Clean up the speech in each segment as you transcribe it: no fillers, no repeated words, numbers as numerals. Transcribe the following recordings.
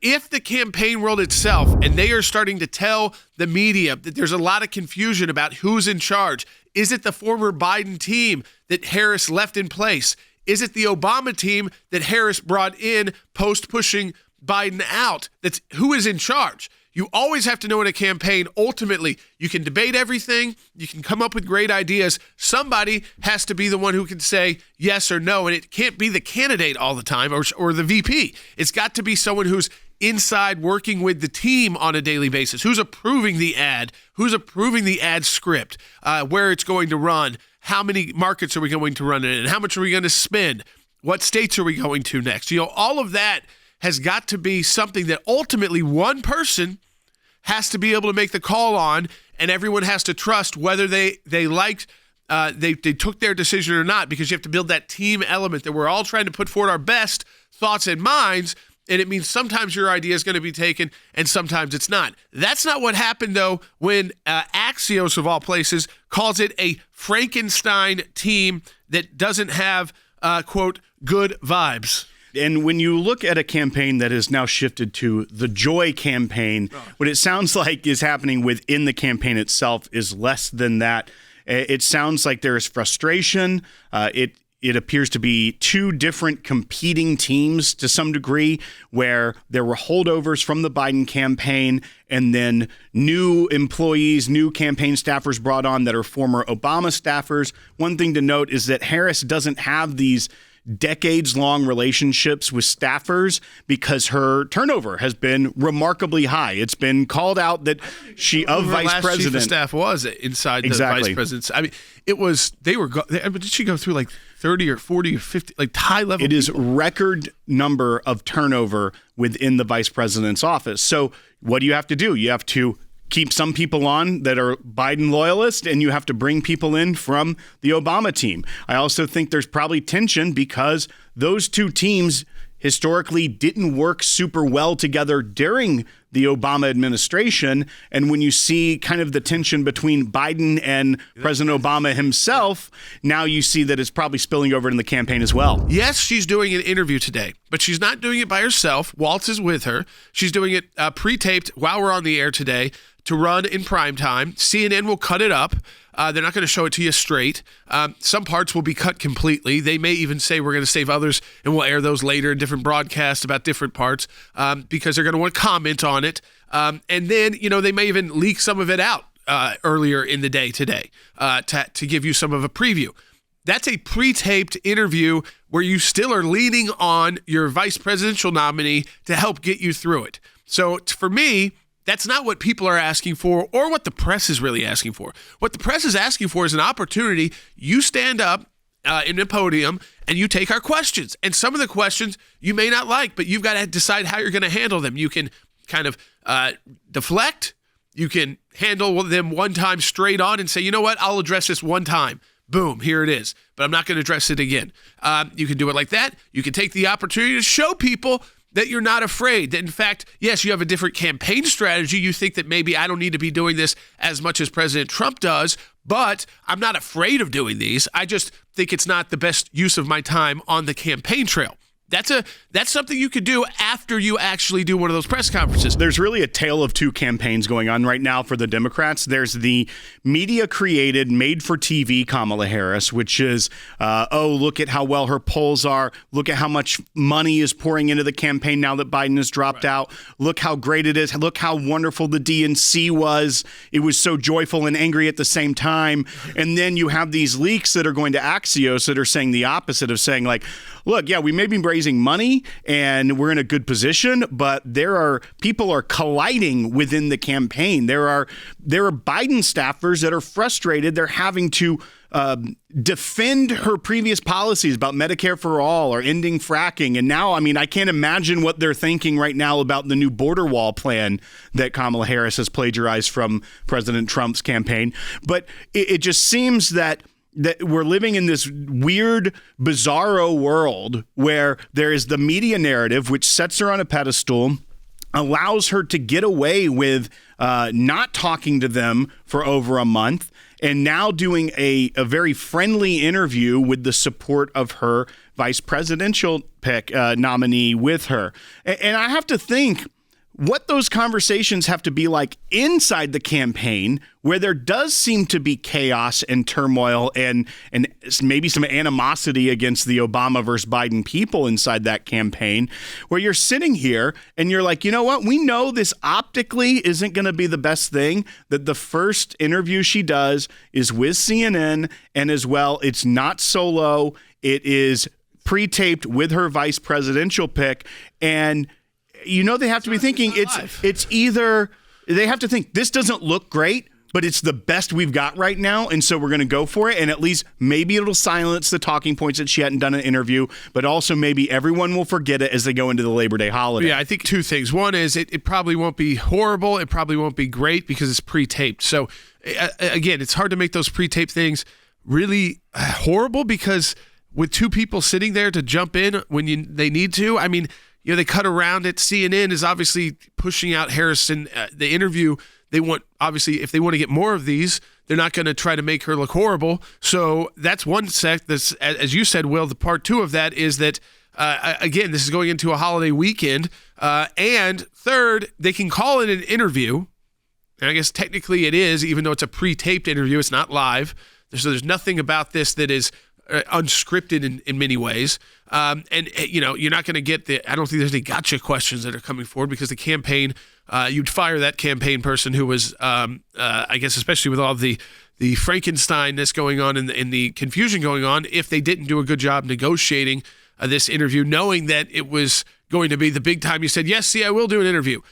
If the campaign world itself, and they are starting to tell the media that there's a lot of confusion about who's in charge, is it the former Biden team that Harris left in place? Is it the Obama team that Harris brought in post-pushing Biden out? That's who is in charge. You always have to know in a campaign, ultimately, you can debate everything. You can come up with great ideas. Somebody has to be the one who can say yes or no, and it can't be the candidate all the time or the VP. It's got to be someone who's inside working with the team on a daily basis, who's approving the ad, who's approving the ad script, where it's going to run, how many markets are we going to run it in, how much are we going to spend, what states are we going to next. All of that has got to be something that ultimately one person has to be able to make the call on, and everyone has to trust whether they took their decision or not, because you have to build that team element that we're all trying to put forward our best thoughts and minds, and it means sometimes your idea is going to be taken and sometimes it's not. That's not what happened, though, when Axios, of all places, calls it a Frankenstein team that doesn't have, quote, good vibes. And when you look at a campaign that has now shifted to the joy campaign, what it sounds like is happening within the campaign itself is less than that. It sounds like there is frustration. It appears to be two different competing teams to some degree, where there were holdovers from the Biden campaign and then new employees, new campaign staffers brought on that are former Obama staffers. One thing to note is that Harris doesn't have these decades-long relationships with staffers because her turnover has been remarkably high. It's been called out that she, of vice president, chief of staff was inside the vice president's. I mean, it was, did she go through like 30 or 40 or 50, like high level? It is record number of turnover within the vice president's office. So what do you have to do? You have to keep some people on that are Biden loyalists, and you have to bring people in from the Obama team. I also think there's probably tension because those two teams historically didn't work super well together during the Obama administration. And when you see kind of the tension between Biden and President Obama himself, now you see that it's probably spilling over in the campaign as well. Yes, she's doing an interview today, but she's not doing it by herself. Waltz is with her. She's doing it pre-taped while we're on the air today to run in prime time. CNN will cut it up. They're not going to show it to you straight. Some parts will be cut completely. They may even say we're going to save others and we'll air those later in different broadcasts about different parts because they're going to want to comment on it. And then, they may even leak some of it out earlier in the day today to give you some of a preview. That's a pre-taped interview where you still are leaning on your vice presidential nominee to help get you through it. So for me, that's not what people are asking for or what the press is really asking for. What the press is asking for is an opportunity. You stand up in a podium and you take our questions. And some of the questions you may not like, but you've got to decide how you're going to handle them. You can kind of deflect. You can handle them one time straight on and say, you know what, I'll address this one time. Boom, here it is. But I'm not going to address it again. You can do it like that. You can take the opportunity to show people that you're not afraid, that in fact, yes, you have a different campaign strategy. You think that maybe I don't need to be doing this as much as President Trump does, but I'm not afraid of doing these. I just think it's not the best use of my time on the campaign trail. That's something you could do after you actually do one of those press conferences. There's really a tale of two campaigns going on right now for the Democrats. There's the media-created, made-for-TV Kamala Harris, which is, look at how well her polls are. Look at how much money is pouring into the campaign now that Biden has dropped out. Look how great it is. Look how wonderful the DNC was. It was so joyful and angry at the same time. And then you have these leaks that are going to Axios that are saying the opposite of saying, like, look, yeah, we may be raising money and we're in a good position, but people are colliding within the campaign. There are Biden staffers that are frustrated. They're having to defend her previous policies about Medicare for all or ending fracking. And now, I can't imagine what they're thinking right now about the new border wall plan that Kamala Harris has plagiarized from President Trump's campaign. But it just seems that we're living in this weird, bizarro world where there is the media narrative, which sets her on a pedestal, allows her to get away with not talking to them for over a month. and now doing a very friendly interview with the support of her vice presidential pick nominee with her. And I have to think what those conversations have to be like inside the campaign, where there does seem to be chaos and turmoil and maybe some animosity against the Obama versus Biden people inside that campaign, where you're sitting here and you're like, you know what? We know this optically isn't going to be the best thing, that the first interview she does is with CNN, and as well, it's not solo. It is pre-taped with her vice presidential pick. And you know, they have to be thinking it's either they have to think this doesn't look great, but it's the best we've got right now, and so we're going to go for it. And at least maybe it'll silence the talking points that she hadn't done an interview, but also maybe everyone will forget it as they go into the Labor Day holiday. Yeah, I think two things. One is it probably won't be horrible. It probably won't be great because it's pre-taped. So again, it's hard to make those pre-taped things really horrible, because with two people sitting there to jump in when they need to, I mean, you know, they cut around it. CNN is obviously pushing out Harrison. The interview, they want, obviously, if they want to get more of these, they're not going to try to make her look horrible. So that's one sec. That's, as you said, Will, the part two of that is that, again, this is going into a holiday weekend. And third, they can call it an interview. And I guess technically it is, even though it's a pre-taped interview. It's not live. So there's nothing about this that is unscripted in many ways. And, you know, you're not going to get I don't think there's any gotcha questions that are coming forward, because the campaign, you'd fire that campaign person who was, I guess, especially with all the Frankenstein that's going on and the confusion going on, if they didn't do a good job negotiating this interview, knowing that it was going to be the big time. You said, yes, see, I will do an interview.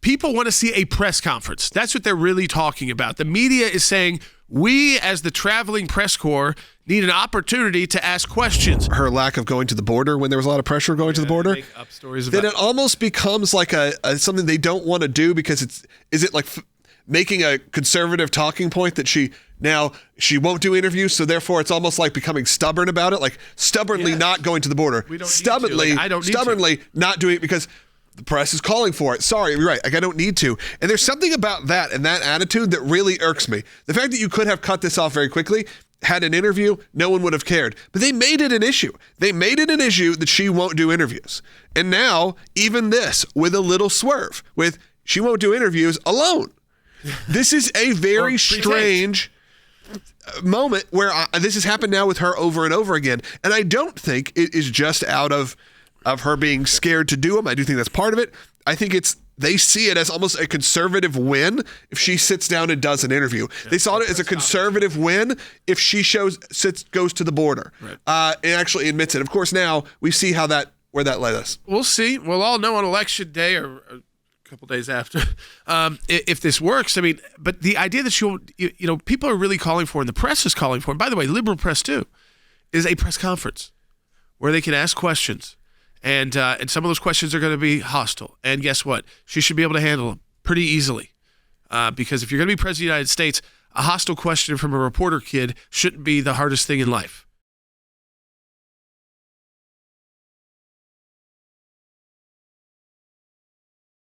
People want to see a press conference. That's what they're really talking about. The media is saying, we, as the traveling press corps, need an opportunity to ask questions. Her lack of going to the border when there was a lot of pressure going to the border, make up stories about then it almost becomes like a something they don't want to do, because is it like making a conservative talking point that she won't do interviews, so therefore it's almost like becoming stubborn about it, like stubbornly not going to the border. We don't stubbornly, need to. Like, I don't need stubbornly not doing it because the press is calling for it. Sorry, you're right. Like, I don't need to. And there's something about that and that attitude that really irks me. The fact that you could have cut this off very quickly, had an interview, no one would have cared. But they made it an issue. They made it an issue that she won't do interviews. And now, even this, with a little swerve, with she won't do interviews alone. This is a very strange moment where this has happened now with her over and over again. And I don't think it is just out of her being scared to do them. I do think that's part of it. I think they see it as almost a conservative win if she sits down and does an interview. They saw it as a conservative win if she goes to the border, and actually admits it. Of course, now we see where that led us. We'll see. We'll all know on election day or a couple days after if this works. I mean, but the idea that she won't, you know, people are really calling for, and the press is calling for, and by the way, liberal press too, is a press conference where they can ask questions. And some of those questions are going to be hostile. And guess what? She should be able to handle them pretty easily. Because if you're going to be president of the United States, a hostile question from a reporter kid shouldn't be the hardest thing in life.